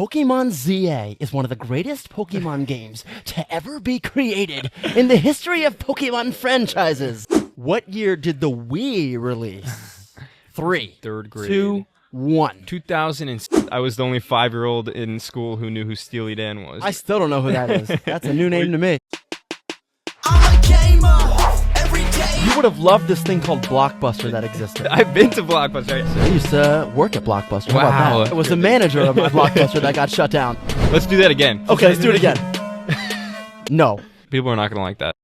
Pokemon ZA is one of the greatest Pokemon games to ever be created in the history of Pokemon franchises. What year did the Wii release? 3, Third grade. 2, 1. 2000. I was the only 5-year-old in school who knew who Steely Dan was. I still don't know who that is. That's a new name to me. I'm a gamer every day. You would have loved this thing called Blockbuster that existed. I've been to Blockbuster. I used to work at Blockbuster. How Wow. about that? I was the manager of my Blockbuster that got shut down. Let's do that again. Okay, let's do it again. No. People are not going to like that.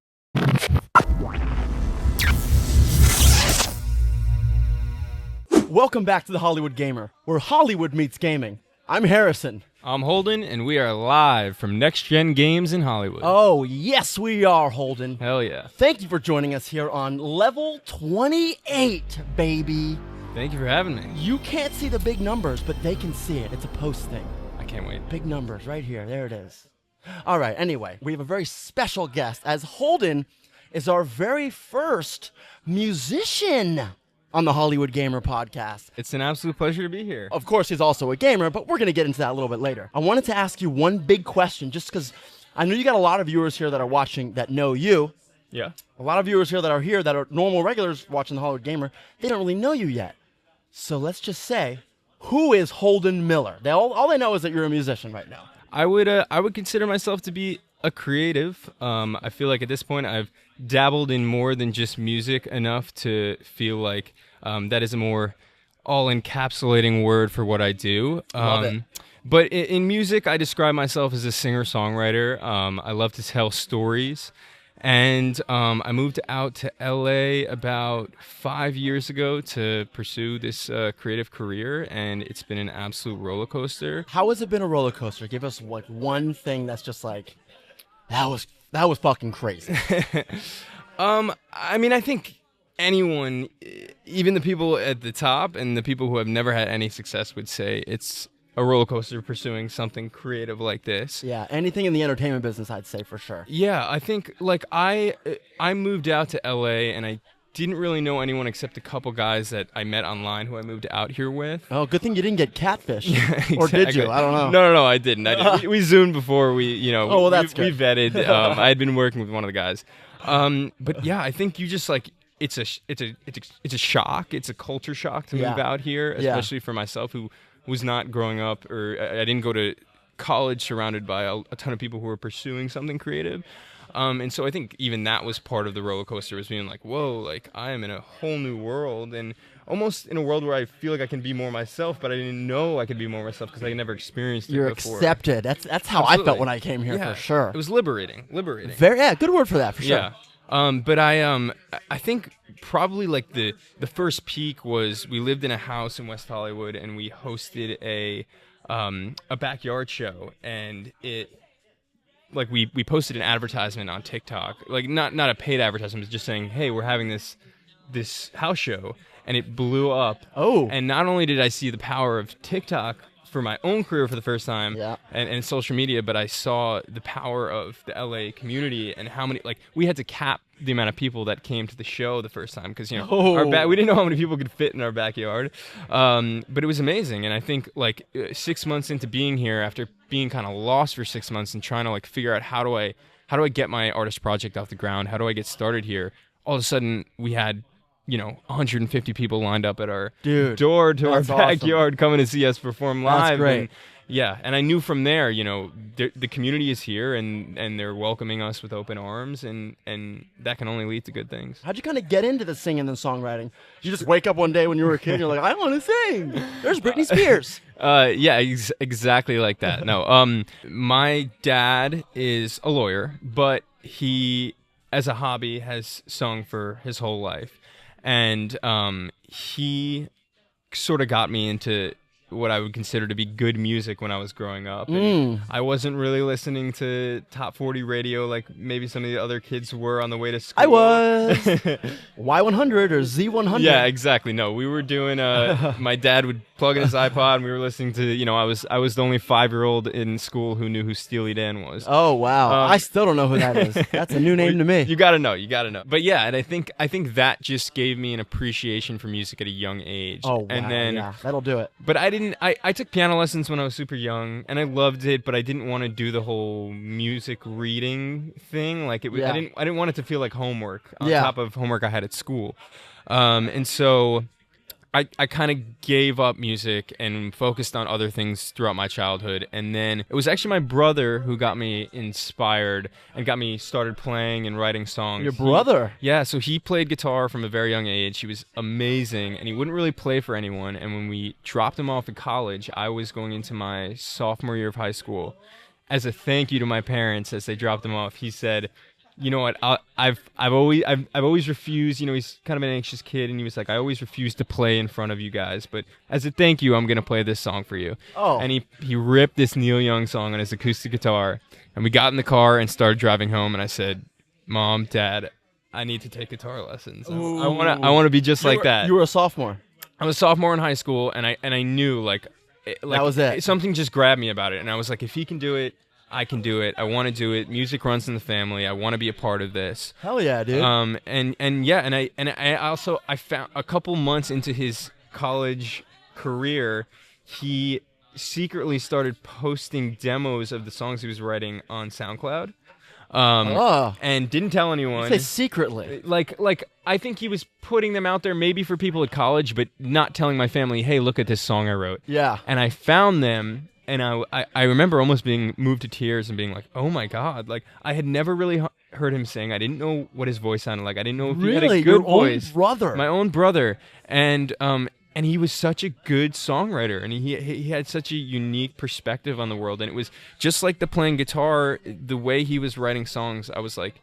Welcome back to the Hollywood Gamer, where Hollywood meets gaming. I'm Harrison. I'm Holden, and we are live from Next Gen Games in Hollywood. Oh, yes, we are, Holden. Hell yeah. Thank you for joining us here on level 28, baby. Thank you for having me. You can't see the big numbers, but they can see it. It's a post thing. I can't wait. Big numbers right here. There it is. All right, anyway, we have a very special guest, as Holden is our very first musician on the Hollywood Gamer podcast. It's an absolute pleasure to be here. Of course, he's also a gamer, but we're going to get into that a little bit later. I wanted to ask you one big question, just because I know you got a lot of viewers here that are watching that know you. Yeah. A lot of viewers here that are here that are normal regulars watching the Hollywood Gamer. They don't really know you yet. So let's just say, who is Holden Miller? All they know is that you're a musician right now. I would consider myself to be a creative. I feel like at this point I've dabbled in more than just music enough to feel like that is a more all-encapsulating word for what I do. Love it. But in music, I describe myself as a singer-songwriter. I love to tell stories. And I moved out to LA about 5 years ago to pursue this creative career, and it's been an absolute roller coaster. How has it been a roller coaster? Give us like one thing that's just like, that was fucking crazy. I mean, I think anyone, even the people at the top and the people who have never had any success, would say it's a roller coaster pursuing something creative like this. Yeah, anything in the entertainment business, I'd say for sure. Yeah, I think like I moved out to LA and I didn't really know anyone except a couple guys that I met online who I moved out here with. Oh, good thing you didn't get catfished. Yeah, exactly. Or did you? I don't know. No, I didn't. We Zoomed before we, Oh, well, that's we good. vetted. I had been working with one of the guys. But yeah, I think you just like, it's a shock. It's a culture shock to move out here, especially for myself who was not growing up, or I didn't go to college surrounded by a ton of people who were pursuing something creative. And so I think even that was part of the roller coaster, was being like, whoa, like I am in a whole new world, and almost in a world where I feel like I can be more myself, but I didn't know I could be more myself because I never experienced You're it before. accepted. That's how I Absolutely. felt when I came here, Yeah, for sure. It was liberating. Very, good word for that, for sure. Yeah. But I think probably like the first peak was we lived in a house in West Hollywood and we hosted a backyard show, and it like we posted an advertisement on TikTok, like not a paid advertisement, but just saying, hey, we're having this house show, and it blew up. Oh. And not only did I see the power of TikTok for my own career for the first time, and social media, but I saw the power of the LA community and how many, like, we had to cap the amount of people that came to the show the first time because, you know, we didn't know how many people could fit in our backyard. But it was amazing. And I think like 6 months into being here, after being kind of lost for 6 months and trying to like figure out how do I get my artist project off the ground? How do I get started here? All of a sudden we had, 150 people lined up at our door to our backyard coming to see us perform live. That's great. And, yeah, and I knew from there, the community is here and they're welcoming us with open arms, and that can only lead to good things. How'd you kind of get into the singing and songwriting? You just wake up one day when you were a kid and you're like, I want to sing. There's Britney Spears. Yeah, exactly like that. No, my dad is a lawyer, but he, as a hobby, has sung for his whole life. And he sort of got me into what I would consider to be good music when I was growing up. And I wasn't really listening to top 40 radio like maybe some of the other kids were on the way to school. I was. Y100 or Z100. Yeah, exactly. No, we were doing, my dad would plugging his iPod, and we were listening to, you know, I was the only 5-year-old in school who knew who Steely Dan was. Oh wow, I still don't know who that is. That's a new name to me. You gotta know. But yeah, and I think that just gave me an appreciation for music at a young age. Oh wow, and then, yeah, that'll do it. But I took piano lessons when I was super young, and I loved it, but I didn't want to do the whole music reading thing. Like it was, Yeah. I didn't want it to feel like homework on Yeah. top of homework I had at school. And so I kind of gave up music and focused on other things throughout my childhood. And then it was actually my brother who got me inspired and got me started playing and writing songs. Your brother? Yeah, so he played guitar from a very young age. He was amazing, and he wouldn't really play for anyone. And when we dropped him off at college, I was going into my sophomore year of high school. As a thank you to my parents as they dropped him off, he said, you know what, I've always refused, you know, he's kind of an anxious kid, and he was like, I always refuse to play in front of you guys, but as a thank you, I'm going to play this song for you. Oh. And he ripped this Neil Young song on his acoustic guitar, and we got in the car and started driving home, and I said, Mom, Dad, I need to take guitar lessons. I want to be just like that. You were a sophomore. I was a sophomore in high school, and I knew, like that was it. Something just grabbed me about it, and I was like, if he can do it, I can do it. I want to do it. Music runs in the family. I want to be a part of this. Hell yeah, dude. I found a couple months into his college career, he secretly started posting demos of the songs he was writing on SoundCloud. And didn't tell anyone. Say secretly. Like I think he was putting them out there maybe for people at college, but not telling my family, hey, look at this song I wrote. Yeah. And I found them. And I remember almost being moved to tears and being like, oh my God. Like, I had never really heard him sing. I didn't know what his voice sounded like. I didn't know if he had a good Your voice. own brother. My own brother. And he was such a good songwriter. And he had such a unique perspective on the world. And it was just like the playing guitar, the way he was writing songs, I was like,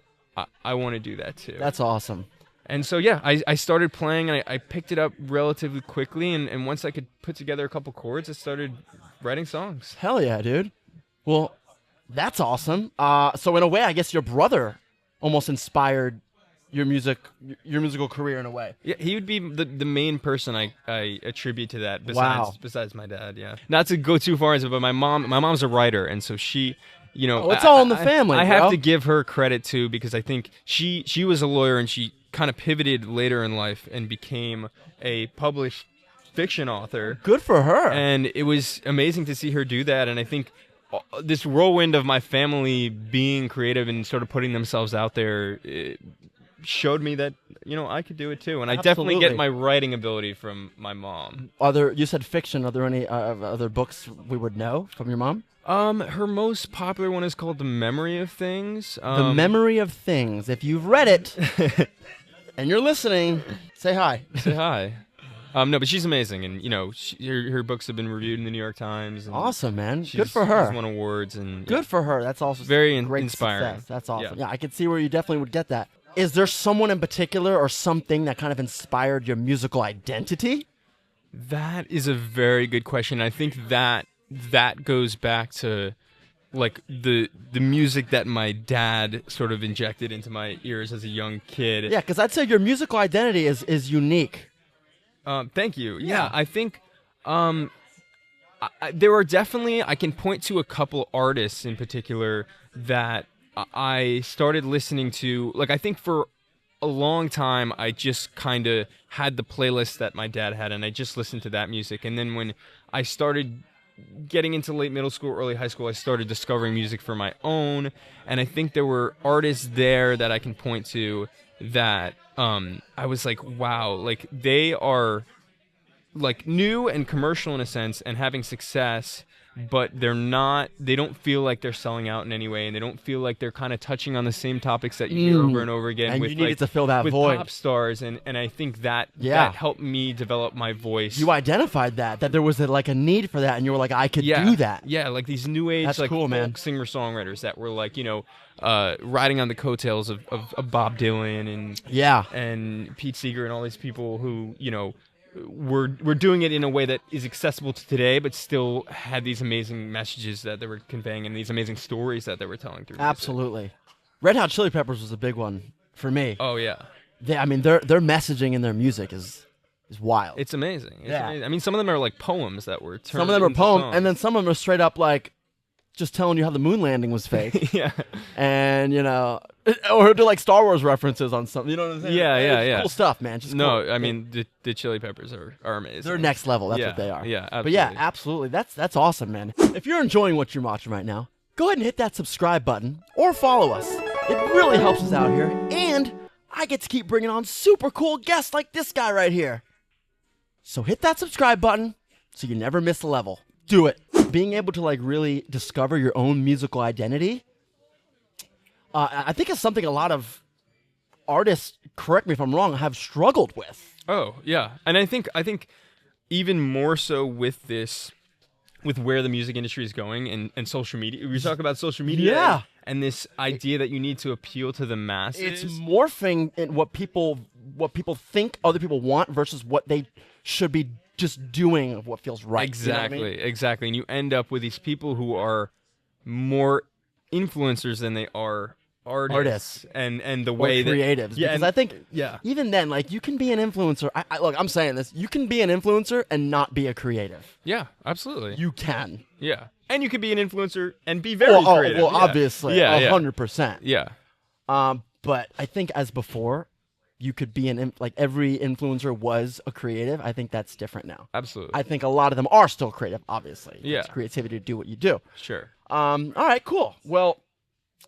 I want to do that too. That's awesome. And so, yeah, I started playing, and I picked it up relatively quickly, and once I could put together a couple chords, I started writing songs. Hell yeah, dude. Well, that's awesome. So in a way, I guess your brother almost inspired your musical career in a way. Yeah, he would be the main person I attribute to that besides my dad, yeah. Not to go too far into it, but my mom's a writer, and so she... You know, it's all in the family, I bro. have to give her credit too, because I think she was a lawyer, and she kind of pivoted later in life and became a published fiction author. Good for her. And it was amazing to see her do that. And I think this whirlwind of my family being creative and sort of putting themselves out there showed me that, you know, I could do it too. And I definitely get my writing ability from my mom. You said fiction. Are there any other books we would know from your mom? Her most popular one is called The Memory of Things. The Memory of Things. If you've read it and you're listening, say hi. Say hi. No, but she's amazing, and you know, her books have been reviewed in the New York Times. And awesome, man. Good for her. She's won awards, and good for her. That's also very great inspiring. Success. That's awesome. Yeah, I could see where you definitely would get that. Is there someone in particular or something that kind of inspired your musical identity? That is a very good question. I think that goes back to like the music that my dad sort of injected into my ears as a young kid. Yeah, because I'd say your musical identity is unique. Thank you. Yeah, I think there are definitely, I can point to a couple artists in particular that I started listening to. Like, I think for a long time, I just kind of had the playlist that my dad had, and I just listened to that music. And then when I started getting into late middle school, early high school, I started discovering music for my own. And I think there were artists there that I can point to that I was like, wow, like they are like new and commercial in a sense and having success, but they don't feel like they're selling out in any way, and they don't feel like they're kind of touching on the same topics that you hear over and over again. And with, you needed like, to fill that with void. Pop stars, and I think that helped me develop my voice. You identified that there was a need for that, and you were like, I could do that. Yeah, like these new age That's like cool, man. folk singer-songwriters that were like, you know, riding on the coattails of Bob Dylan and Pete Seeger and all these people who, you know, we're doing it in a way that is accessible to today, but still had these amazing messages that they were conveying and these amazing stories that they were telling through music. Absolutely. Red Hot Chili Peppers was a big one for me. Oh yeah. Their messaging in their music is is wild. It's amazing. It's Yeah. amazing. I mean, some of them are like poems that were turned Some of them are into poems, songs. and then some of them are straight up like just telling you how the moon landing was fake. yeah. And or do like Star Wars references on something. You know what I'm saying? Yeah, yeah, It's yeah. Cool stuff, man. Just No, cool. I mean the Chili Peppers are amazing. They're next level. That's Yeah, what they are. yeah, But yeah, absolutely. absolutely. That's awesome, man. If you're enjoying what you're watching right now, go ahead and hit that subscribe button or follow us. It really helps us out here, and I get to keep bringing on super cool guests like this guy right here. So hit that subscribe button so you never miss a level. Do it. Being able to like really discover your own musical identity, I think it's something a lot of artists, correct me if I'm wrong, have struggled with. Oh, yeah. And I think even more so with this, with where the music industry is going and social media. We talk about social media Yeah. and this idea that you need to appeal to the masses. It's morphing in what people think other people want versus what they should be just doing of what feels right. Exactly, You know what I mean? exactly. And you end up with these people who are more influencers than they are artists. And the Or way creatives. that, yeah, Because and- I think yeah. even then, like you can be an influencer. Look, I'm saying this. You can be an influencer and not be a creative. Yeah, absolutely. You can. Yeah. And you can be an influencer and be very creative. Well, Yeah. obviously, Yeah, yeah. 100%. Yeah. But I think as before, you could be like every influencer was a creative. I think that's different now. Absolutely. I think a lot of them are still creative, obviously. Yeah. It's creativity to do what you do. Sure. All right, cool. Well,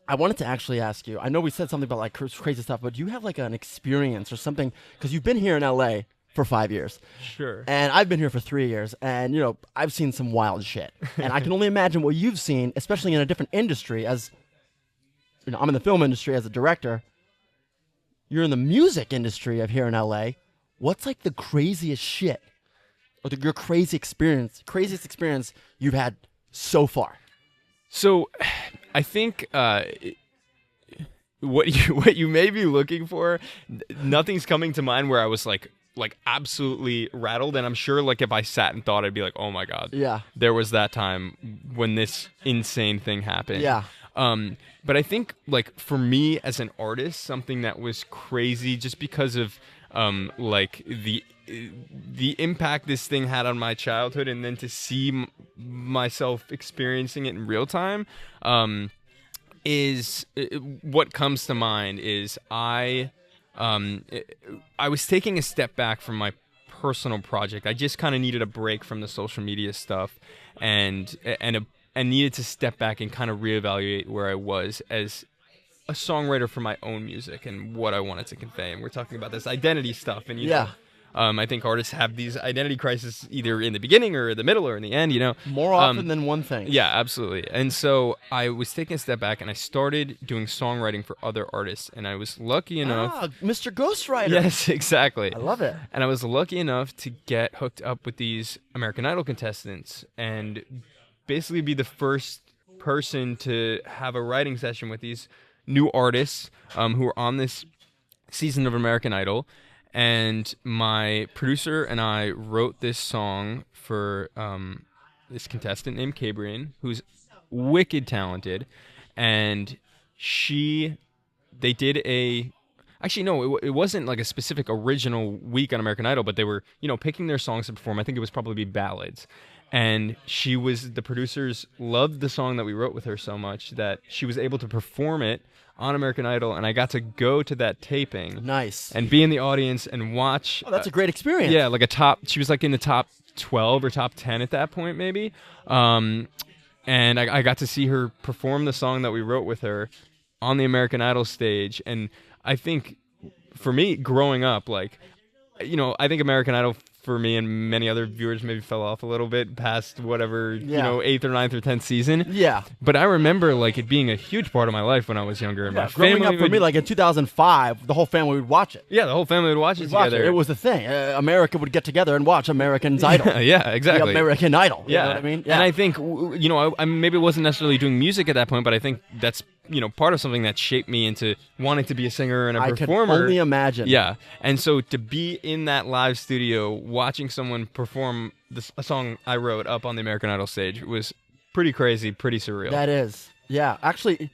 I wanted to actually ask you. I know we said something about like crazy stuff, but do you have like an experience or something? Because you've been here in LA for 5 years, Sure. and I've been here for 3 years, and I've seen some wild shit, and I can only imagine what you've seen, especially in a different industry. As I'm in the film industry as a director. You're in the music industry of here in LA. What's like the craziest shit, or your craziest experience you've had so far? So, I think what you may be looking for, nothing's coming to mind where I was like absolutely rattled, and I'm sure like if I sat and thought, I'd be like, oh my god, Yeah. there was that time when this insane thing happened. Yeah. But I think like for me as an artist, something that was crazy just because of like the impact this thing had on my childhood, and then to see myself experiencing it in real time, is what comes to mind is I was taking a step back from my personal project. I just kind of needed a break from the social media stuff, and needed to step back and kind of reevaluate where I was as a songwriter for my own music and what I wanted to convey. And we're talking about this identity stuff, and you know, I think artists have these identity crises either in the beginning or the middle or in the end, More often than one thing. Yeah, absolutely. And so I was taking a step back and I started doing songwriting for other artists, and I was lucky enough. Ah, Mr. Ghostwriter. Yes, exactly. I love it. And I was lucky enough to get hooked up with these American Idol contestants and basically be the first person to have a writing session with these new artists who are on this season of American Idol. And my producer and I wrote this song for this contestant named Cabrian, who's wicked talented. And they did actually, no, it wasn't like a specific original week on American Idol, but they were, picking their songs to perform. I think it was probably ballads. And the producers loved the song that we wrote with her so much that she was able to perform it on American Idol, and I got to go to that taping. Nice. And be in the audience and watch. Oh, that's a great experience. Yeah, like she was like in the top 12 or top 10 at that point, maybe. And I got to see her perform the song that we wrote with her on the American Idol stage. And I think for me, growing up, like, I think American Idol for me and many other viewers maybe fell off a little bit past whatever, 8th or 9th or 10th season. Yeah. But I remember like it being a huge part of my life when I was younger. And my Growing family up for me, like in 2005, the whole family would watch it. yeah, the whole family would watch it together. It was the thing. America would get together and watch American's Idol. Yeah, exactly. The American Idol. You Yeah, know what I mean? And I think I maybe wasn't necessarily doing music at that point, but I think that's part of something that shaped me into wanting to be a singer and a performer. I can only imagine. Yeah, and so to be in that live studio watching someone perform a song I wrote up on the American Idol stage was pretty crazy, pretty surreal. That is. Yeah. Actually,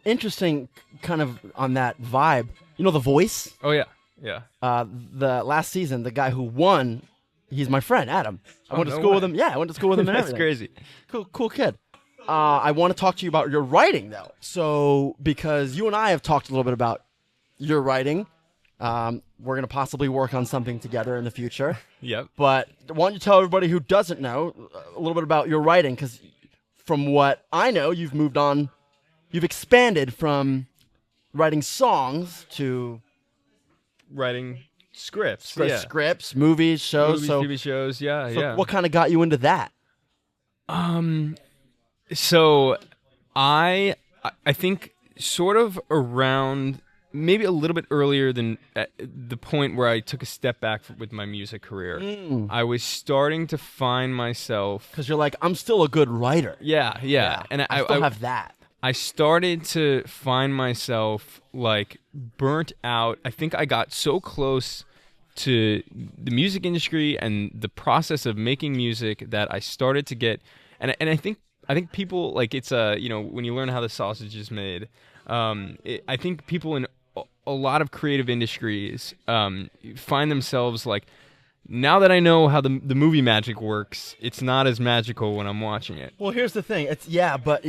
interesting kind of on that vibe. The Voice? Oh yeah. Yeah. The last season, the guy who won, he's my friend, Adam. I went to no school way. with him. Yeah, I went to school with him and That's everything. crazy. Cool kid. I want to talk to you about your writing, though. So, because you and I have talked a little bit about your writing, we're going to possibly work on something together in the future. Yep. But why don't you tell everybody who doesn't know a little bit about your writing? Because from what I know, you've moved on. You've expanded from writing songs to Writing scripts. scripts, movies, shows. Movies, TV shows. so Yeah. what kind of got you into that? So I think sort of around maybe a little bit earlier than at the point where I took a step back with my music career. I was starting to find myself. Because you're like, I'm still a good writer. Yeah. And I still have that. I started to find myself like burnt out. I think I got so close to the music industry and the process of making music that I started to get, and I think people like it's when you learn how the sausage is made, I think people in a lot of creative industries find themselves like, now that I know how the movie magic works, it's not as magical when I'm watching it. Well, here's the thing. It's but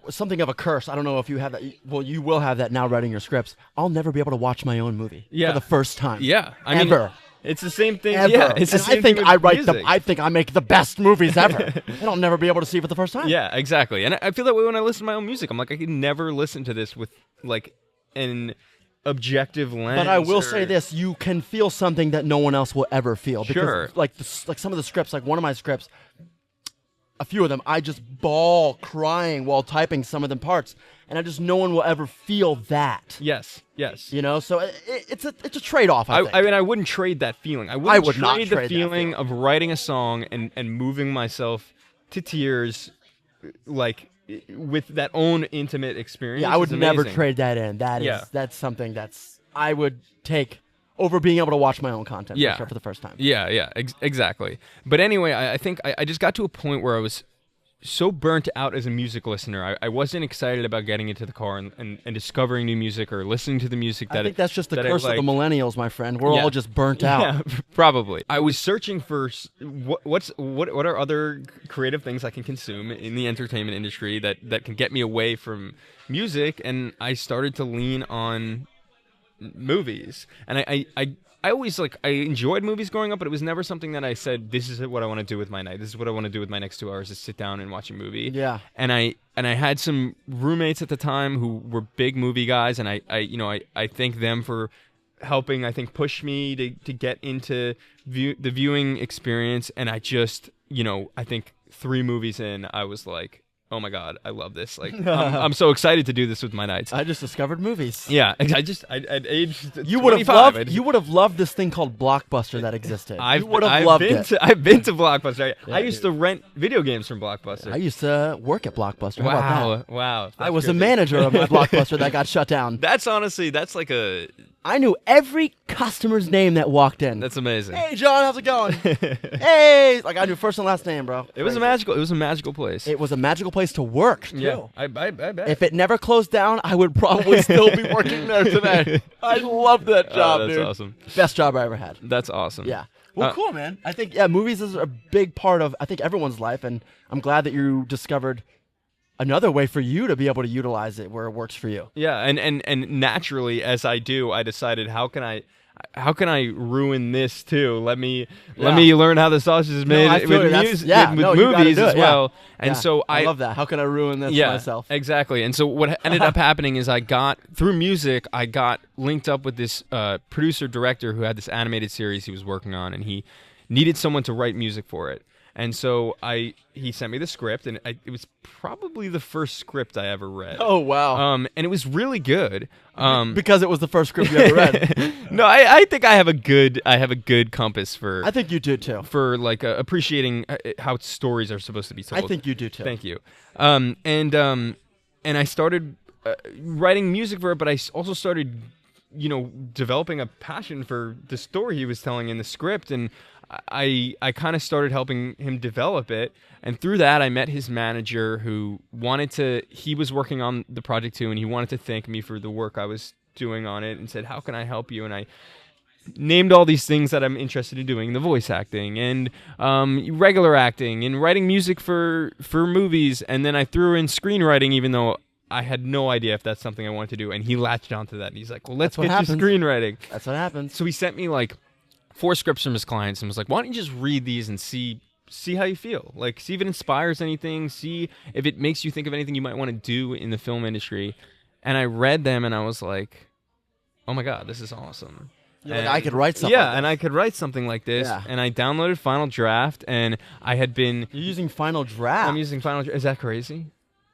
something of a curse. I don't know if you have that. Well, you will have that now writing your scripts. I'll never be able to watch my own movie for the first time. Yeah, I ever. mean, it's the same thing. Ever. Yeah, it's the and same I think thing I with write music. I think I make the best movies ever, and I'll never be able to see it for the first time. Yeah, exactly. And I feel that way when I listen to my own music. I'm like, I can never listen to this with like an objective lens. But I will say this: you can feel something that no one else will ever feel. Because, Sure. like some of the scripts, like one of my scripts, a few of them, I just bawl crying while typing some of them parts, and no one will ever feel that. Yes. You know, so it's a trade-off. I think. I mean, I wouldn't trade that feeling. I would not trade trade the that feeling of writing a song and moving myself to tears, like with that own intimate experience. Yeah, I would is never amazing. trade that in. That's something I would take over being able to watch my own content for the first time. Yeah, exactly. But anyway, I think I just got to a point where I was so burnt out as a music listener. I wasn't excited about getting into the car and discovering new music or listening to the music that I think that's just the that curse of the millennials, my friend. We're all just burnt out. Yeah, probably. I was searching for what are other creative things I can consume in the entertainment industry that can get me away from music, and I started to lean on movies. And I always I enjoyed movies growing up, but it was never something that I said, this is what I want to do with my night. This is what I want to do with my next 2 hours, is sit down and watch a movie. Yeah. And I had some roommates at the time who were big movie guys, and I thank them for helping, I think, push me to get into the viewing experience. And I just, I think 3 movies in, I was like, oh my God, I love this. Like, I'm so excited to do this with my nights. I just discovered movies. Yeah, I'd aged You would have loved this thing called Blockbuster that existed. I've loved it. I've been to Blockbuster. Yeah, I used to rent video games from Blockbuster. I used to work at Blockbuster. How about that? Wow. I was the manager of my Blockbuster that got shut down. That's like a... I knew every customer's name that walked in. That's amazing. Hey, John, how's it going? Hey, I knew first and last name, bro. It was a magical place. It was a magical place to work, too. Yeah, I bet. If it never closed down, I would probably still be working there today. I love that job, that's dude. awesome. Best job I ever had. That's awesome. Yeah. Well, cool, man. I think, movies is a big part of, I think, everyone's life, and I'm glad that you discovered another way for you to be able to utilize it where it works for you. Yeah, and naturally, as I do, I decided, how can I ruin this too? Let me learn how the sausage is made with movies as well. Yeah. And so I love that. How can I ruin this myself? Exactly. And so what ended up happening is through music, I got linked up with this producer director who had this animated series he was working on, and he needed someone to write music for it. And so he sent me the script, and it was probably the first script I ever read. Oh, wow. And it was really good. Because it was the first script you ever read. No, I think I have a good compass for. I think you do too. For appreciating how stories are supposed to be told. I think you do too. Thank you. And I started writing music for it, but I also started, developing a passion for the story he was telling in the script, and I kind of started helping him develop it. And through that, I met his manager, who he was working on the project too, and he wanted to thank me for the work I was doing on it, and said, how can I help you? And named all these things that I'm interested in doing, the voice acting and regular acting and writing music for movies, and then I threw in screenwriting, even though I had no idea if that's something I wanted to do, and he latched onto that, and he's like, well, let's get you screenwriting. That's what happens. So he sent me like 4 scripts from his clients and was like, why don't you just read these and see how you feel, like see if it inspires anything, see if it makes you think of anything you might want to do in the film industry. And I read them and I was like, oh my God, this is awesome. Like, I could write something. Yeah, and I could write something like this. Yeah. And I downloaded Final Draft, and I had been... You're using Final Draft? I'm using Final Draft. Is that crazy?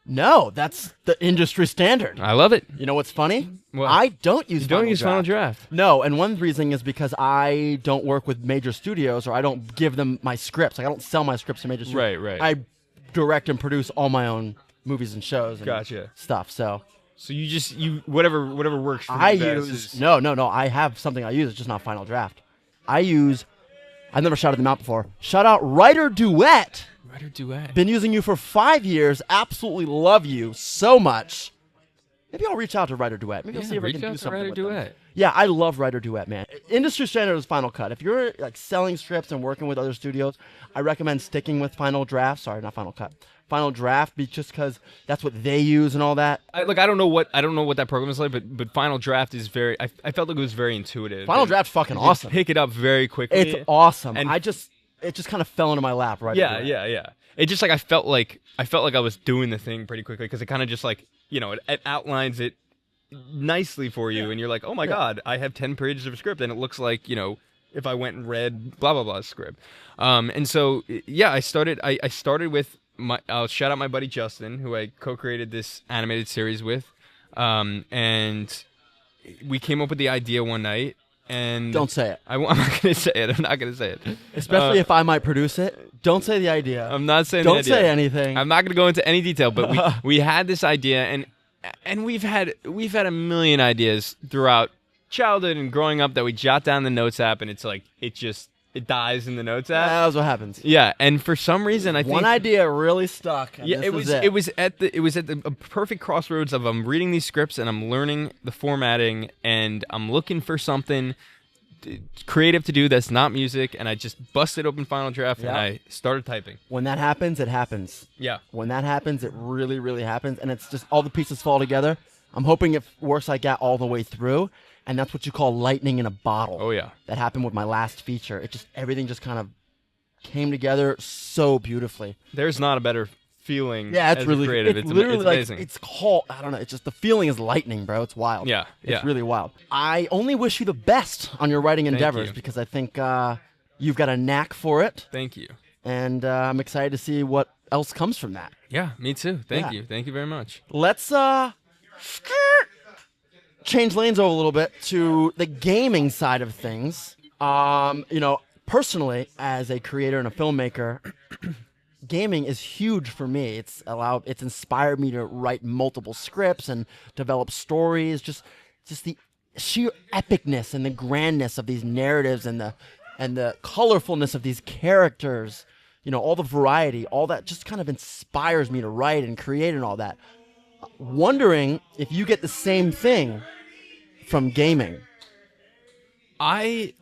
No, that's the industry standard. I love it. You know what's funny? What? I don't use Final Draft. No, and one reason is because I don't work with major studios, or I don't give them my scripts. Like, I don't sell my scripts to major studios. Right. I direct and produce all my own movies and shows and Gotcha. stuff, so... So you whatever works for you. No. I have something I use. It's just not Final Draft. I've never shouted them out before. Shout out Writer Duet. Writer Duet. Been using you for 5 years. Absolutely love you so much. Maybe I'll reach out to Writer Duet. Maybe I'll see if I can do something with them. Yeah, I love Writer Duet, man. Industry standard is Final Cut. If you're like selling scripts and working with other studios, I recommend sticking with Final Draft. Sorry, not Final Cut. Final Draft, just because that's what they use and all that. I don't know what that program is like, but Final Draft is very. I felt like it was very intuitive. Final Draft's fucking awesome. Pick it up very quickly. It's awesome. And it just kind of fell into my lap, right? Yeah. It just like I felt like I was doing the thing pretty quickly, because it kind of just like, it outlines it nicely for you, and you're like, oh my God, I have 10 pages of a script, and it looks like, if I went and read blah blah blah script. And so I started with. I'll shout out my buddy Justin, who I co-created this animated series with, and we came up with the idea one night. And don't say it. I'm not gonna say it. I'm not gonna say it. Especially if I might produce it. Don't say the idea. I'm not saying. Don't say anything. I'm not gonna go into any detail. But we had this idea, and we've had a million ideas throughout childhood and growing up that we jot down in the notes app, and it's like it dies in the notes app. That's what happens. Yeah, and for some reason, I think one idea really stuck. Yeah, it was at the perfect crossroads of I'm reading these scripts and I'm learning the formatting and I'm looking for something creative to do that's not music, and I just busted open Final Draft and I started typing. When that happens, it happens. Yeah. When that happens, it really, really happens, and it's just all the pieces fall together. I'm hoping it works like that all the way through. And that's what you call lightning in a bottle. Oh, yeah. That happened with my last feature. Everything just kind of came together so beautifully. There's not a better feeling. Yeah, it's really creative. It's literally it's like amazing. it's called. I don't know. It's just the feeling is lightning, bro. It's wild. Yeah, it's really wild. I only wish you the best on your writing endeavors, because I think you've got a knack for it. Thank you. And I'm excited to see what else comes from that. Yeah, me too. Thank you. Thank you very much. Let's change lanes over a little bit to the gaming side of things. Personally, as a creator and a filmmaker, gaming is huge for me. It's inspired me to write multiple scripts and develop stories. Just the sheer epicness and the grandness of these narratives and the colorfulness of these characters. All the variety, all that just kind of inspires me to write and create and all that. Wondering if you get the same thing from gaming. I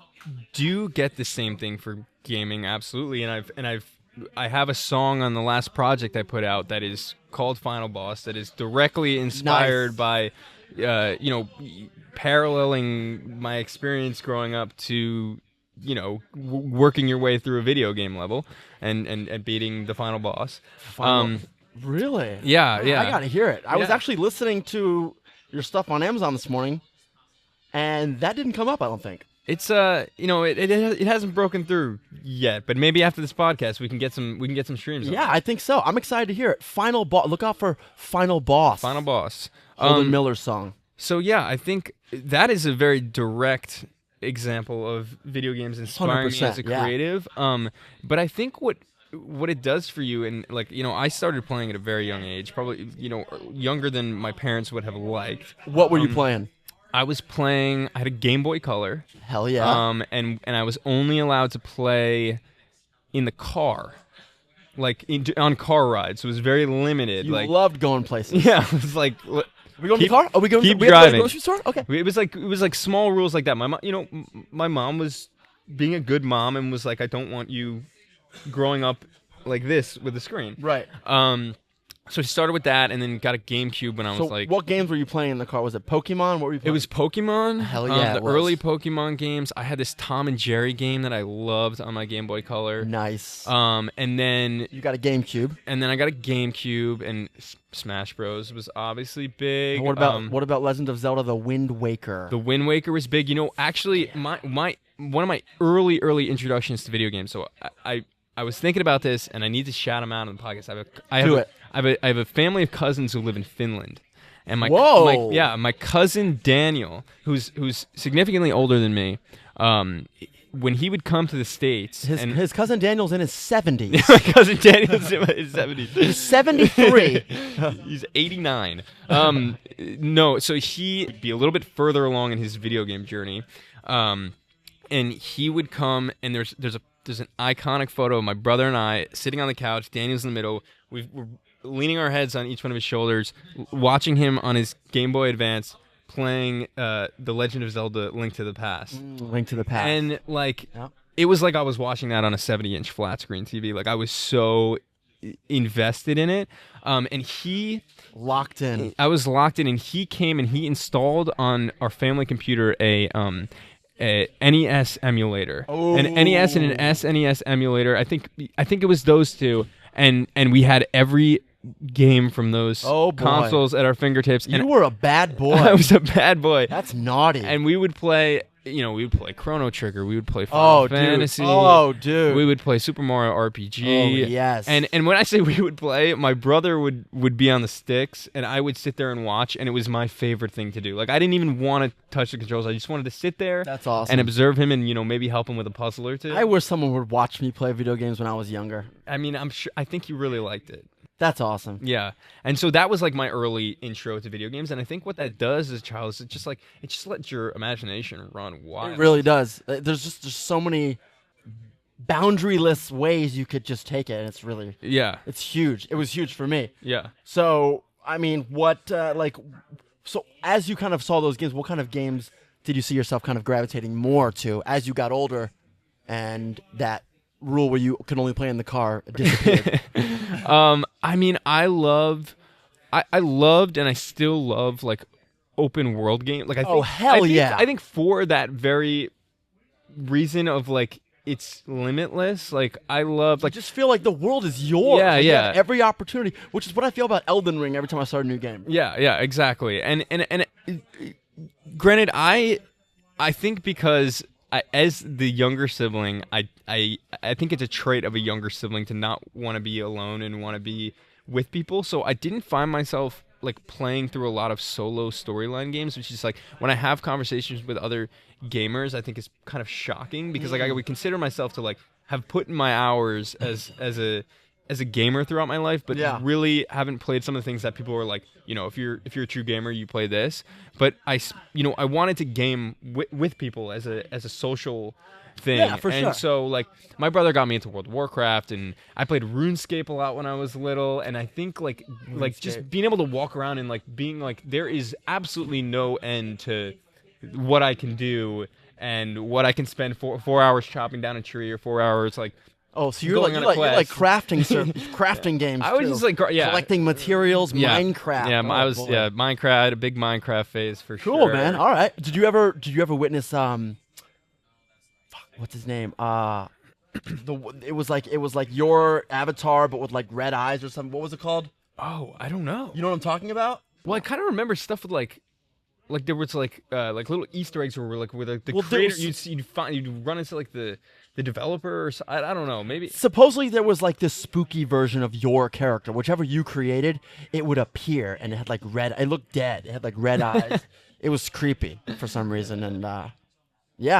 do get the same thing for gaming, absolutely, and I have a song on the last project I put out that is called Final Boss that is directly inspired by paralleling my experience growing up to working your way through a video game level and beating the final boss. Really? Yeah. I gotta hear it. I was actually listening to your stuff on Amazon this morning, and that didn't come up, I don't think. It's it hasn't broken through yet, but maybe after this podcast we can get some streams. Yeah, I think so. I'm excited to hear it. Final Boss. Look out for Final Boss. Final Boss. Holden Miller song. So yeah, I think that is a very direct example of video games inspiring me as a creative. But I think what it does for you, and I started playing at a very young age, probably younger than my parents would have liked. What were you playing? I had a Game Boy Color. Hell yeah. And I was only allowed to play in the car, on car rides. So it was very limited. You loved going places. Yeah, it was like We going to the car? Are we going? Keep We have to go to the driving. grocery store? Okay. It was like small rules like that. My mom, my mom was being a good mom and was like, I don't want you growing up like this with the screen. Right. So she started with that, and then got a GameCube when I was like. What games were you playing in the car? Was it Pokemon? What were you playing? It was Pokemon. Hell yeah, the it was. early Pokemon games. I had this Tom and Jerry game that I loved on my Game Boy Color. Nice. And then You got a GameCube. I got a GameCube, and Smash Bros was obviously big. What about Legend of Zelda: The Wind Waker? The Wind Waker was big. Actually, my one of my early introductions to video games. So I was thinking about this, and I need to shout them out on the podcast. I have a family of cousins who live in Finland, and my cousin Daniel, who's significantly older than me, when he would come to the States, his cousin Daniel's in his 70s. my cousin Daniel's in his 70s. He's 73. He's 89. No, so he'd be a little bit further along in his video game journey, and he would come, and there's an iconic photo of my brother and I sitting on the couch. Daniel's in the middle. We're leaning our heads on each one of his shoulders, watching him on his Game Boy Advance playing The Legend of Zelda: Link to the Past. Link to the Past. And it was like I was watching that on a 70-inch flat screen TV. Like I was so invested in it. And he locked in. I was locked in, and he came and he installed on our family computer a NES emulator, an NES and an SNES emulator. I think it was those two, and we had every game from those consoles at our fingertips. You were a bad boy. I was a bad boy. That's naughty. And we would play. We would play Chrono Trigger. We would play Final Fantasy. Dude. We would play Super Mario RPG. Oh, yes. And when I say we would play, my brother would be on the sticks, and I would sit there and watch, and it was my favorite thing to do. Like, I didn't even want to touch the controls. I just wanted to sit there. That's awesome. And observe him and, maybe help him with a puzzle or two. I wish someone would watch me play video games when I was younger. I mean, I think you really liked it. That's awesome. Yeah. And so that was like my early intro to video games. And I think what that does as a child is it just lets your imagination run wild. It really does. There's so many boundaryless ways you could just take it. And it's huge. It was huge for me. Yeah. So, I mean, so as you kind of saw those games, what kind of games did you see yourself kind of gravitating more to as you got older and that rule where you could only play in the car disappeared? I mean, I loved and I still love like open world games. Like I think for that very reason of like it's limitless. Like I love I just feel like the world is yours. Yeah, yeah. Every opportunity, which is what I feel about Elden Ring every time I start a new game. Yeah, exactly. And granted, I think because as the younger sibling, I think it's a trait of a younger sibling to not want to be alone and want to be with people. So I didn't find myself like playing through a lot of solo storyline games, which is like when I have conversations with other gamers, I think it's kind of shocking because like I would consider myself to like have put in my hours as a gamer throughout my life, but really haven't played some of the things that people were like, if you're a true gamer, you play this. But I wanted to game with people as a social thing. Yeah, for sure. And so like my brother got me into World of Warcraft, and I played RuneScape a lot when I was little. And I think like just being able to walk around and like being like there is absolutely no end to what I can do and what I can spend 4 hours chopping down a tree or 4 hours like. Oh, so you're like crafting crafting games. I was just like collecting materials, Minecraft. Yeah, I was Minecraft, a big Minecraft phase for sure. Cool, man. All right. Did you ever witness what's his name? It was like your avatar but with like red eyes or something. What was it called? Oh, I don't know. You know what I'm talking about? Well, I kind of remember stuff with like there was like little Easter eggs where the creator you'd run into like the developer or I don't know, maybe. Supposedly there was like this spooky version of your character, whichever you created, it would appear and it had like it looked dead. It had like red eyes. It was creepy for some reason, and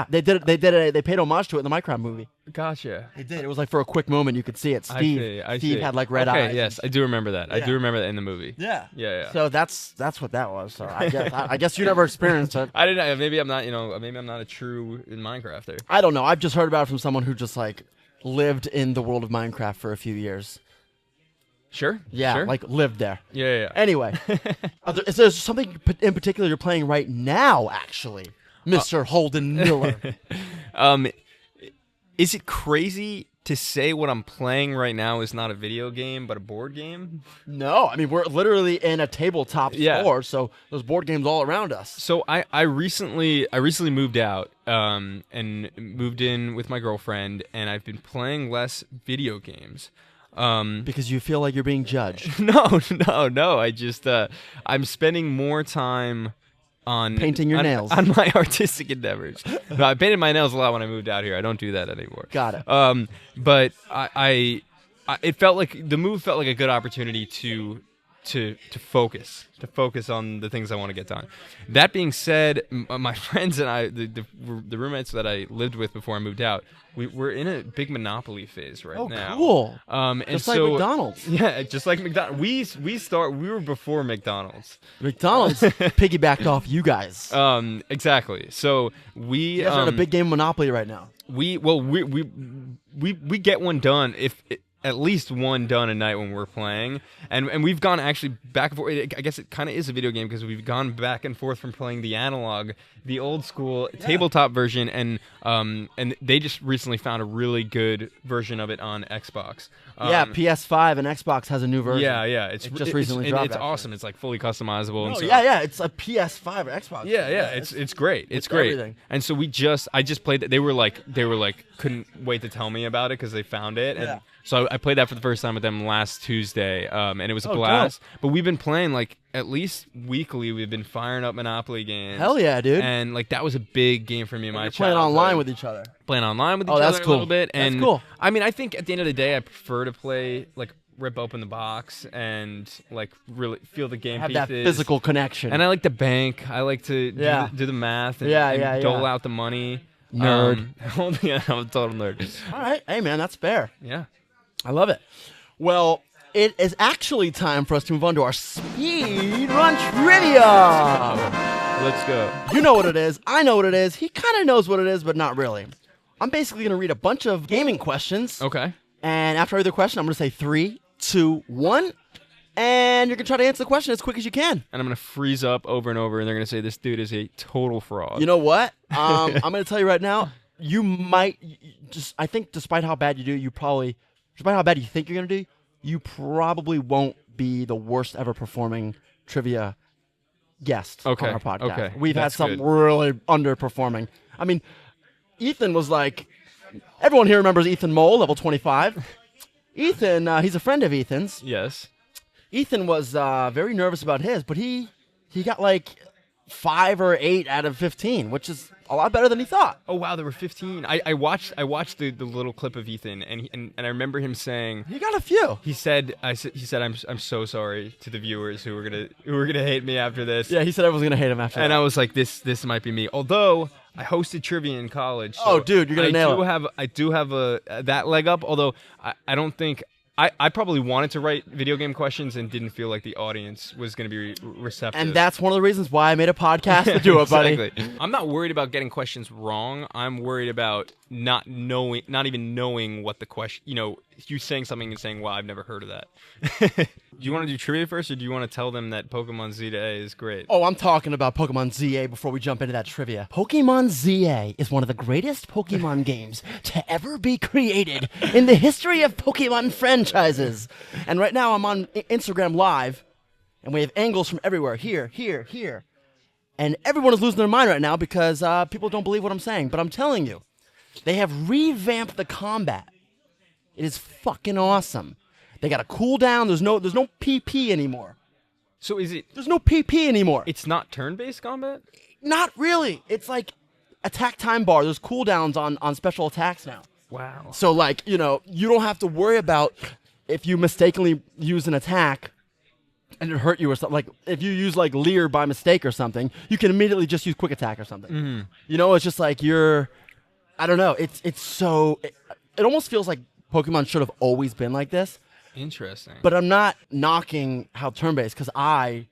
they did it. They paid homage to it in the Minecraft movie. Gotcha. They did. It was like for a quick moment you could see it. Steve had like red eyes. Yes, I do remember that. I do remember that in the movie. Yeah. Yeah. So that's what that was. So I guess you never experienced it. I didn't. Maybe I'm not. Maybe I'm not a true Minecrafter. I don't know. I've just heard about it from someone who just like lived in the world of Minecraft for a few years. Sure. Yeah, Sure. like lived there. Yeah. Anyway, is there something in particular you're playing right now, actually, Mr. Holden Miller? Is it crazy to say what I'm playing right now is not a video game but a board game? No, I mean we're literally in a tabletop Yeah. store, so there's board games all around us. So I recently moved out and moved in with my girlfriend, and I've been playing less video games. Because you feel like you're being judged. No. I just I'm spending more time on Painting your nails. on my artistic endeavors. No, I painted my nails a lot when I moved out here. I don't do that anymore. Got it. But I it felt like the move felt like a good opportunity to focus on the things I want to get done. That being said, my friends and I, the roommates that I lived with before I moved out, we're in a big Monopoly phase right now. Cool. And Just like so, McDonald's. Yeah, just like McDonald's. We were before McDonald's. McDonald's piggybacked off you guys. Exactly. So we You guys are in a big game of Monopoly right now. we get one done at least one done a night when we're playing, and we've gone actually back and forth. I guess it kind of is a video game because we've gone back and forth from playing the analog, the old school tabletop version, and they just recently found a really good version of it on Xbox. Yeah, PS5 and Xbox has a new version. Yeah. It just recently dropped, It's actually. awesome. It's like fully customizable. And Oh, so, yeah, it's a PS5 or Xbox. Yeah, it's great. It's great. everything. And so I just played it. They were like couldn't wait to tell me about it because they found it. And Yeah. so I played that for the first time with them last Tuesday, and it was a Oh, blast. But we've been playing like at least weekly. We've been firing up Monopoly games. Hell yeah, dude. And like that was a big game for me in my You're playing childhood. online with each other. Playing online with each Oh, that's other cool. a little bit. That's And cool. I mean, I think at the end of the day, I prefer to play like rip open the box and like really feel the game Have pieces. that physical connection. And I like to bank. I like to Yeah. do the math and, Yeah, and yeah, dole yeah. out the money. Nerd. Yeah, I'm a total nerd. All right. Hey, man, that's fair. Yeah. I love it. Well, it is actually time for us to move on to our speed run trivia. Let's go. You know what it is. I know what it is. He kind of knows what it is, but not really. I'm basically going to read a bunch of gaming questions. Okay. And after I read the question, I'm going to say 3, 2, 1. And you're going to try to answer the question as quick as you can. And I'm going to freeze up over and over, and they're going to say, this dude is a total fraud. You know what? I'm going to tell you right now, you might just, I think despite how bad you do, despite how bad you think you're going to do, you probably won't be the worst ever performing trivia guest Okay, on our podcast. okay, We've had that's some good. really underperforming. I mean, Ethan was like, everyone here remembers Ethan Mole, level 25. Ethan, he's a friend of Ethan's. Yes. Ethan was very nervous about his, but he got like 5 or 8 out of 15, which is a lot better than he thought. Oh wow, there were 15. I watched the little clip of Ethan, and I remember him saying He got a few. he said I'm so sorry to the viewers who were gonna hate me after this. Yeah, he said everyone's gonna hate him after And that. I was like, this might be me. Although I hosted trivia in college. So Oh, dude, you're gonna nail it. I do have that leg up. Although I don't think I probably wanted to write video game questions and didn't feel like the audience was going to be receptive. And that's one of the reasons why I made a podcast to do it, buddy. Exactly. I'm not worried about getting questions wrong. I'm worried about not even knowing what the question. You saying something and saying, "Wow, I've never heard of that." Do you want to do trivia first, or do you want to tell them that Pokemon Z to A is great? Oh, I'm talking about Pokemon ZA before we jump into that trivia. Pokemon ZA is one of the greatest Pokemon games to ever be created in the history of Pokemon franchises. And right now I'm on Instagram Live, and we have angles from everywhere. Here, here, here. And everyone is losing their mind right now because people don't believe what I'm saying. But I'm telling you, they have revamped the combat. It is fucking awesome. They got a cooldown. There's no PP anymore. So is it? There's no PP anymore. It's not turn-based combat. Not really. It's like attack time bar. There's cooldowns on special attacks now. Wow. So like, you don't have to worry about if you mistakenly use an attack and it hurt you or something. Like if you use like Leer by mistake or something, you can immediately just use quick attack or something. Mm-hmm. It's just like I don't know. It's so it almost feels like Pokemon should have always been like this. Interesting. But I'm not knocking how turn-based because I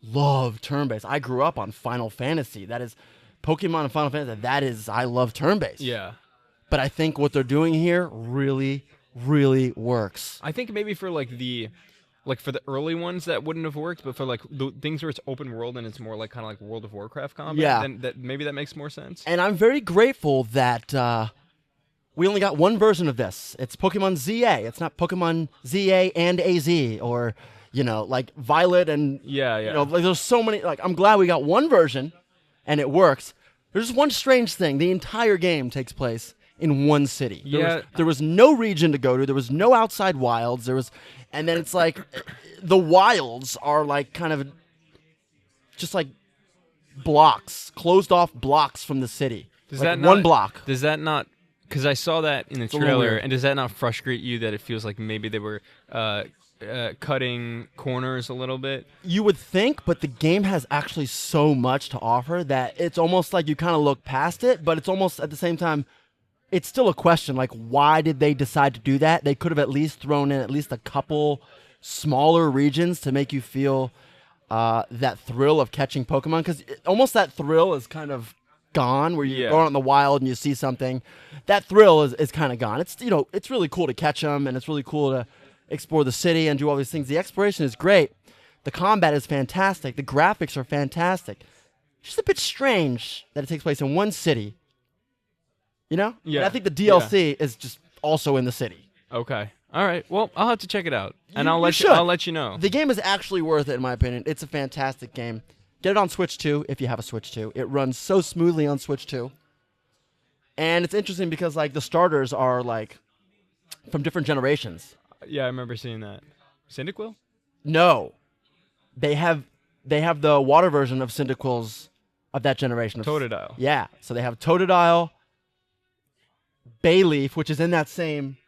love turn-based. I grew up on Final Fantasy. That is Pokemon and Final Fantasy. I love turn-based. Yeah. But I think what they're doing here really, really works. I think maybe for like the Like for the early ones that wouldn't have worked, but for like the things where it's open world and it's more like kind of like World of Warcraft combat, Yeah. then maybe that makes more sense. And I'm very grateful that we only got one version of this. It's Pokemon ZA. It's not Pokemon ZA and AZ or, like Violet and, Yeah. like there's so many. Like, I'm glad we got one version and it works. There's just one strange thing. The entire game takes place in one city. There was no region to go to. There was no outside wilds. And then it's like the wilds are like kind of just like blocks, closed off blocks from the city. One block. Does that not? Because I saw that in the trailer, and does that not frustrate you that it feels like maybe they were cutting corners a little bit? You would think, but the game has actually so much to offer that it's almost like you kind of look past it, but it's almost at the same time, it's still a question. Like, why did they decide to do that? They could have at least thrown in at least a couple smaller regions to make you feel that thrill of catching Pokemon, because almost that thrill is kind of gone, where you go out in the wild and you see something. That thrill is kind of gone. It's it's really cool to catch them, and it's really cool to explore the city and do all these things. The exploration is great. The combat is fantastic. The graphics are fantastic. It's just a bit strange that it takes place in one city. Yeah. And I think the DLC is just also in the city. Okay. All right. Well, I'll have to check it out, and I'll let you know. The game is actually worth it, in my opinion. It's a fantastic game. Get it on Switch 2 if you have a Switch 2. It runs so smoothly on Switch 2. And it's interesting because like the starters are like from different generations. Yeah, I remember seeing that. Cyndaquil? No. They have the water version of Cyndaquil's of that generation. Totodile. Yeah. So they have Totodile, Bayleaf, which is in that same,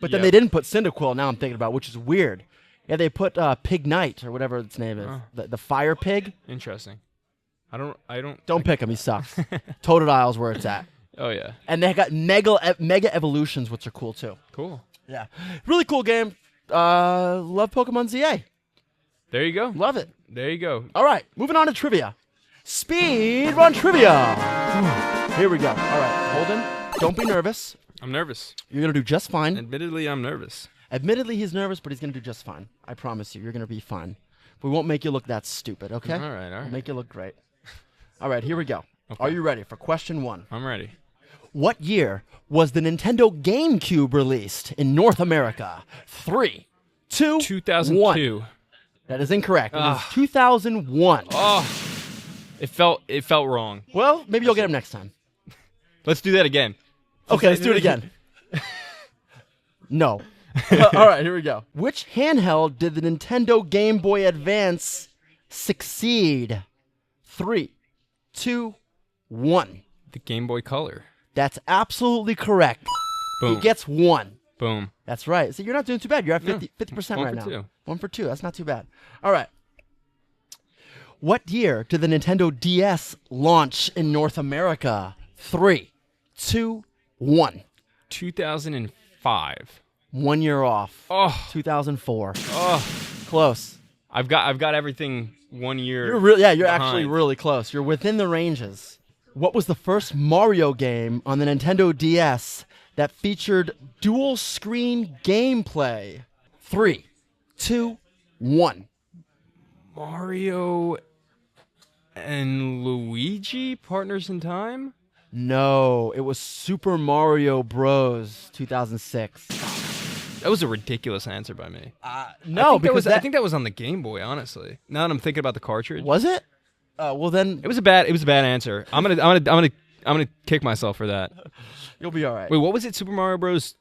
but then they didn't put Cyndaquil, now I'm thinking about, which is weird. Yeah, they put Pig Knight or whatever its name is. The fire pig. Interesting. I don't. Don't pick him. He sucks. Totodile's where it's at. Oh yeah. And they got mega evolutions, which are cool too. Cool. Yeah. Really cool game. Love Pokemon ZA. There you go. Love it. There you go. All right. Moving on to trivia. Speed run trivia. Here we go. All right. Holden, don't be nervous. I'm nervous. You're gonna do just fine. Admittedly, I'm nervous. Admittedly, he's nervous, but he's going to do just fine. I promise you. You're going to be fine. We won't make you look that stupid, okay? All right. We'll make you look great. All right, here we go. Okay. Are you ready for question 1? I'm ready. What year was the Nintendo GameCube released in North America? 3, 2, 2002. 1. That is incorrect. It is 2001. Oh, it felt wrong. Well, maybe you'll get him next time. Let's do that again. Okay, let's do it again. No. All right, here we go. Which handheld did the Nintendo Game Boy Advance succeed? 3, 2, 1. The Game Boy Color. That's absolutely correct. Boom. He gets 1. Boom. That's right. So you're not doing too bad. You're at 50% right now. 2. 1 for 2. That's not too bad. All right. What year did the Nintendo DS launch in North America? 3, 2, 1. 2005. 1 year off. Oh. 2004. Oh. Close. I've got everything 1 year. You're actually really close. You're within the ranges. What was the first Mario game on the Nintendo DS that featured dual screen gameplay? 3, 2, 1. Mario and Luigi Partners in Time? No, it was Super Mario Bros. 2006. That was a ridiculous answer by me. No, I think that was on the Game Boy. Honestly, now that I'm thinking about the cartridge, was it? Well then, it was a bad answer. I'm gonna kick myself for that. You'll be all right. Wait, what was it? Super Mario Bros.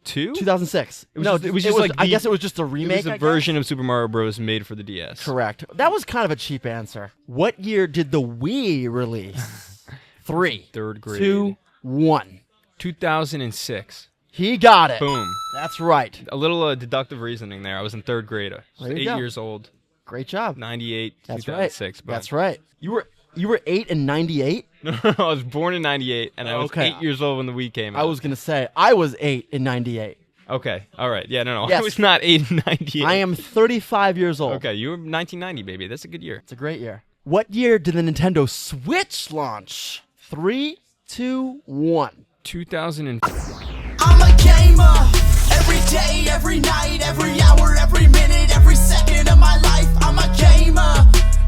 2? 2006. It was just like I guess it was just a remake. It was a version of Super Mario Bros. Made for the DS. Correct. That was kind of a cheap answer. What year did the Wii release? 3, Third grade. 2, 1. 2006. He got it. Boom. That's right. A little deductive reason there. I was in third grade. I was There you 8 go. years old. Great job. 98, That's 2006. right. But That's right. You were 8 in 98? No, I was born in 98, and I was Okay. 8 years old when the Wii came out. I was gonna say I was 8 in 98. Okay, all right. Yeah, no. Yes. I was not 8 in 98. I am 35 years old. Okay, you were 1990, baby. That's a good year. It's a great year. What year did the Nintendo Switch launch? 3, 2, 1. 2000 I'm a gamer every day, every night, every hour, every minute, every second. second of my life, I'm a gamer.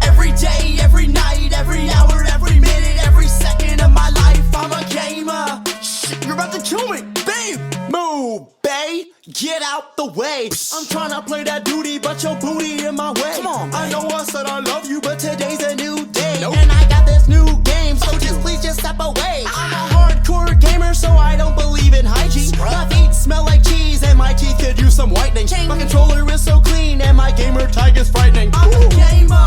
Every day, every night, every hour, every minute, every second of my life, I'm a gamer. Shit, you're about to kill me, babe. Move, babe. Get out the way. I'm tryna play that duty, but your booty in my way. Come on, I know I said I love you, but today's a new day. And I got this new game, so please just step away. I'm a hardcore gamer, so I don't believe in hygiene. My feet smell like cheese, and my teeth could use some whitening. My controller is so clean, and my gamer tag is frightening. I'm a gamer.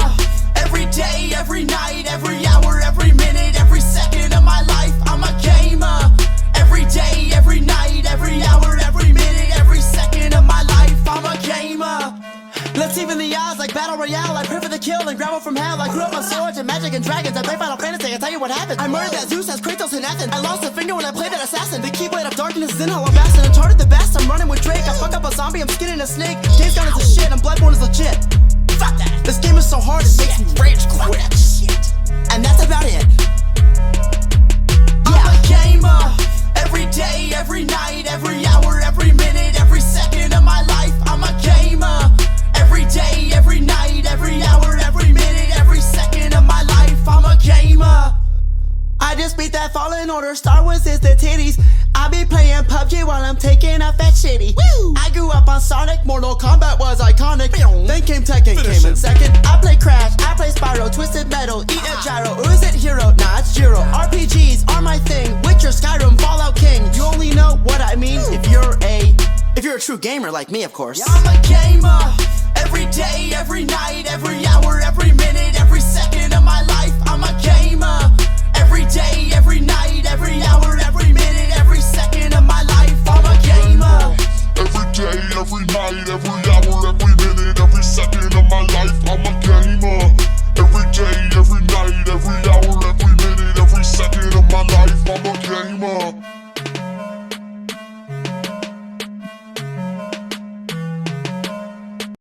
Every day, every night, every hour, every minute, every second of my life, I'm a gamer. Every day, every night, every hour, every minute, every second of my life, I'm a gamer. Let's even the odds like Battle Royale. I pray for the kill and grab from hell. I grew up on swords and magic and dragons. I play Final Fantasy, I tell you what happened. I murdered that Zeus as Kratos in Athens. I lost a finger when I played that assassin. The Keyblade of Darkness is in Hollow Bastion. Uncharted the best, I'm running with Drake. I fuck up a zombie, I'm skinning a snake. Days Gone is a shit, and Bloodborne is legit. Fuck that. This game is so hard, it makes me rage quit. And that's about it. I'm a gamer. Every day, every night, every hour, every minute, every second of my life, I'm a gamer. Every day, every night, every hour, every minute, every second of my life, I'm a gamer. I just beat that Fallen Order, Star Wars is the titties. I be playing PUBG while I'm taking off that shitty. Woo! I grew up on Sonic, Mortal Kombat was iconic. Then came Tekken, came in second. I play Crash, I play Spyro, Twisted Metal, eat a gyro. Or is it Hero? Nah, it's Jiro. RPGs are my thing. Witcher, Skyrim, Fallout King. You only know what I mean if you're a true gamer like me, of course. I'm a gamer. Every day, every night, every hour, every minute, every second of my life, I'm a gamer. Every day, every night, every hour,